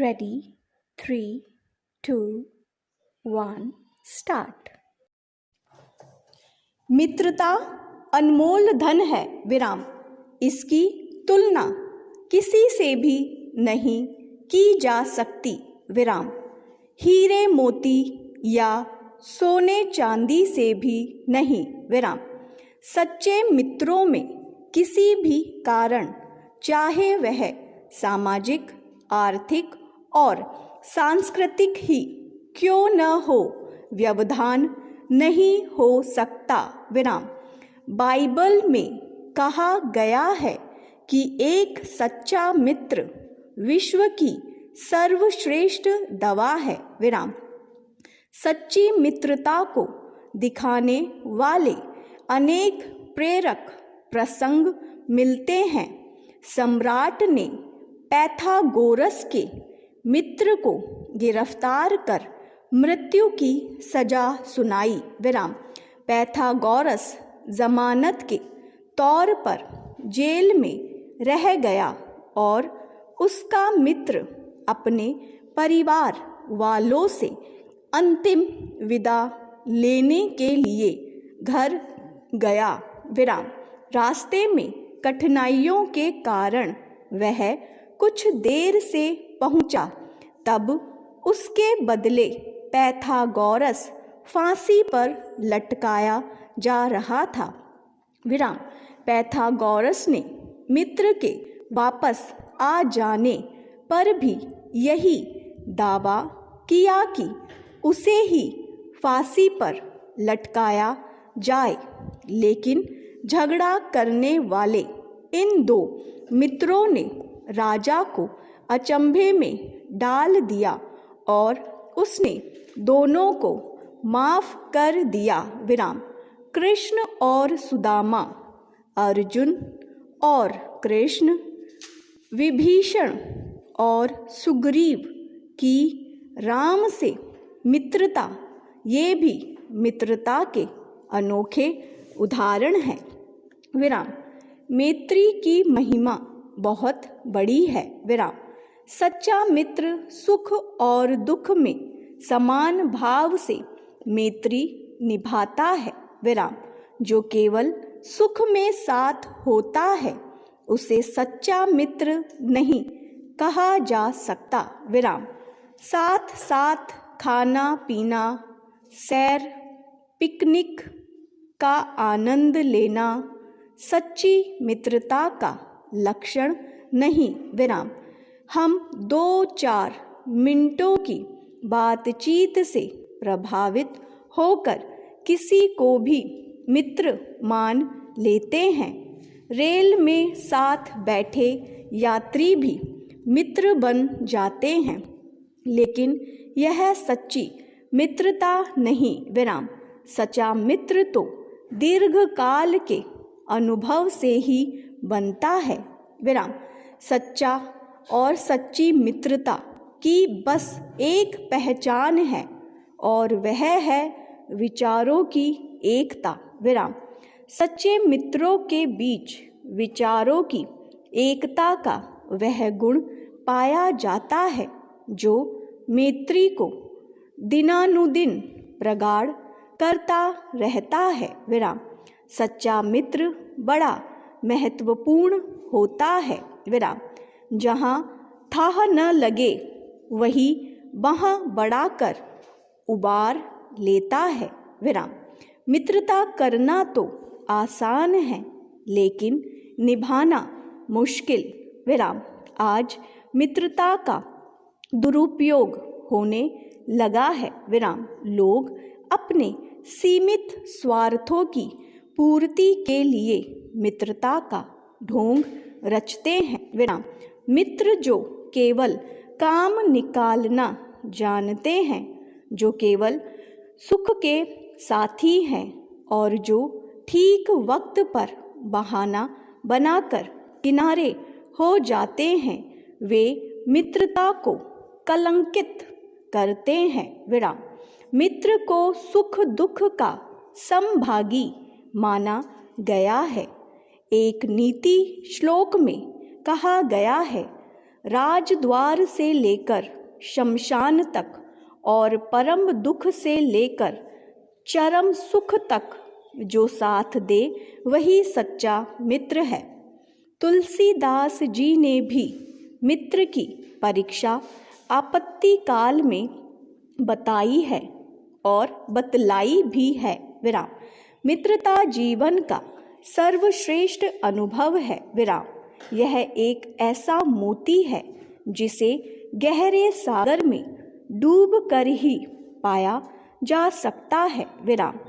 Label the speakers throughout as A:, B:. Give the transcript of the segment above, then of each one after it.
A: Ready? 3, 2, 1, start. मित्रता अनमोल धन है विराम, इसकी तुलना किसी से भी नहीं की जा सकती विराम। हीरे मोती या सोने चांदी से भी नहीं विराम। सच्चे मित्रों में किसी भी कारण, चाहे वह सामाजिक, आर्थिक और सांस्कृतिक ही क्यों न हो, व्यवधान नहीं हो सकता विराम। बाइबल में कहा गया है कि एक सच्चा मित्र विश्व की सर्वश्रेष्ठ दवा है विराम। सच्ची मित्रता को दिखाने वाले अनेक प्रेरक प्रसंग मिलते हैं। सम्राट ने पैथागोरस के मित्र को गिरफ्तार कर मृत्यु की सजा सुनाई विराम। पैथागोरस जमानत के तौर पर जेल में रह गया और उसका मित्र अपने परिवार वालों से अंतिम विदा लेने के लिए घर गया विराम। रास्ते में कठिनाइयों के कारण वह कुछ देर से पहुंचा, तब उसके बदले पैथागोरस फांसी पर लटकाया जा रहा था विराम। पैथागोरस ने मित्र के वापस आ जाने पर भी यही दावा किया कि उसे ही फांसी पर लटकाया जाए, लेकिन झगड़ा करने वाले इन दो मित्रों ने राजा को अचंभे में डाल दिया और उसने दोनों को माफ कर दिया विराम। कृष्ण और सुदामा, अर्जुन और कृष्ण, विभीषण और सुग्रीव की राम से मित्रता, ये भी मित्रता के अनोखे उदाहरण हैं विराम। मैत्री की महिमा बहुत बड़ी है विराम। सच्चा मित्र सुख और दुख में समान भाव से मैत्री निभाता है विराम। जो केवल सुख में साथ होता है उसे सच्चा मित्र नहीं कहा जा सकता विराम। साथ साथ खाना पीना, सैर, पिकनिक का आनंद लेना सच्ची मित्रता का लक्षण नहीं विराम। हम 2-4 मिनटों की बातचीत से प्रभावित होकर किसी को भी मित्र मान लेते हैं। रेल में साथ बैठे यात्री भी मित्र बन जाते हैं, लेकिन यह सच्ची मित्रता नहीं विराम। सच्चा मित्र तो दीर्घकाल के अनुभव से ही बनता है विराम। सच्चा और सच्ची मित्रता की बस एक पहचान है और वह है विचारों की एकता विराम। सच्चे मित्रों के बीच विचारों की एकता का वह गुण पाया जाता है जो मैत्री को दिनानुदिन प्रगाढ़ करता रहता है विराम। सच्चा मित्र बड़ा महत्वपूर्ण होता है विराम। जहाँ थाह न लगे वही वहाँ बढ़ाकर उबार लेता है विराम। मित्रता करना तो आसान है, लेकिन निभाना मुश्किल विराम। आज मित्रता का दुरुपयोग होने लगा है विराम। लोग अपने सीमित स्वार्थों की पूर्ति के लिए मित्रता का ढोंग रचते हैं विराम। मित्र जो केवल काम निकालना जानते हैं, जो केवल सुख के साथी हैं और जो ठीक वक्त पर बहाना बनाकर किनारे हो जाते हैं, वे मित्रता को कलंकित करते हैं विराम। मित्र को सुख दुख का समभागी माना गया है। एक नीति श्लोक में कहा गया है, राजद्वार से लेकर शमशान तक और परम दुख से लेकर चरम सुख तक जो साथ दे वही सच्चा मित्र है। तुलसीदास जी ने भी मित्र की परीक्षा आपत्ति काल में बताई है और बतलाई भी है। विराम। मित्रता जीवन का सर्वश्रेष्ठ अनुभव है। विराम। यह एक ऐसा मोती है जिसे गहरे सागर में डूब कर ही पाया जा सकता है। विराम।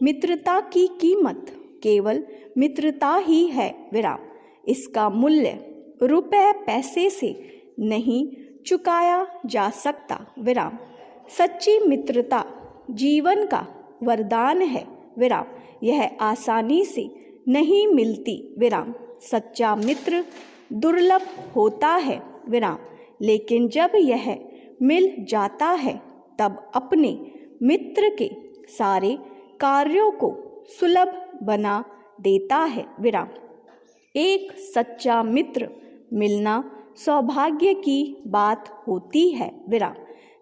A: मित्रता की कीमत केवल मित्रता ही है। विराम। इसका मूल्य रुपए पैसे से नहीं चुकाया जा सकता। विराम। सच्ची मित्रता जीवन का वरदान है। विराम। यह आसानी से नहीं मिलती। विराम। सच्चा मित्र दुर्लभ होता है। विराम। लेकिन जब यह मिल जाता है तब अपने मित्र के सारे कार्यों को सुलभ बना देता है। विराम। एक सच्चा मित्र मिलना सौभाग्य की बात होती है। विराम।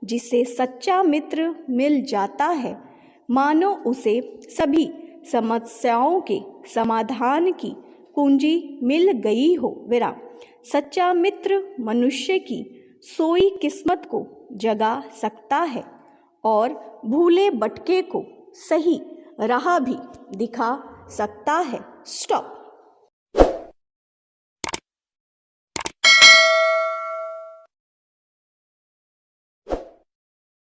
A: जिसे सच्चा मित्र मिल जाता है मानो उसे सभी समस्याओं के समाधान की कुंजी मिल गई हो। विराम। सच्चा मित्र मनुष्य की सोई किस्मत को जगा सकता है और भूले भटके को सही राह भी दिखा सकता है। स्टॉप।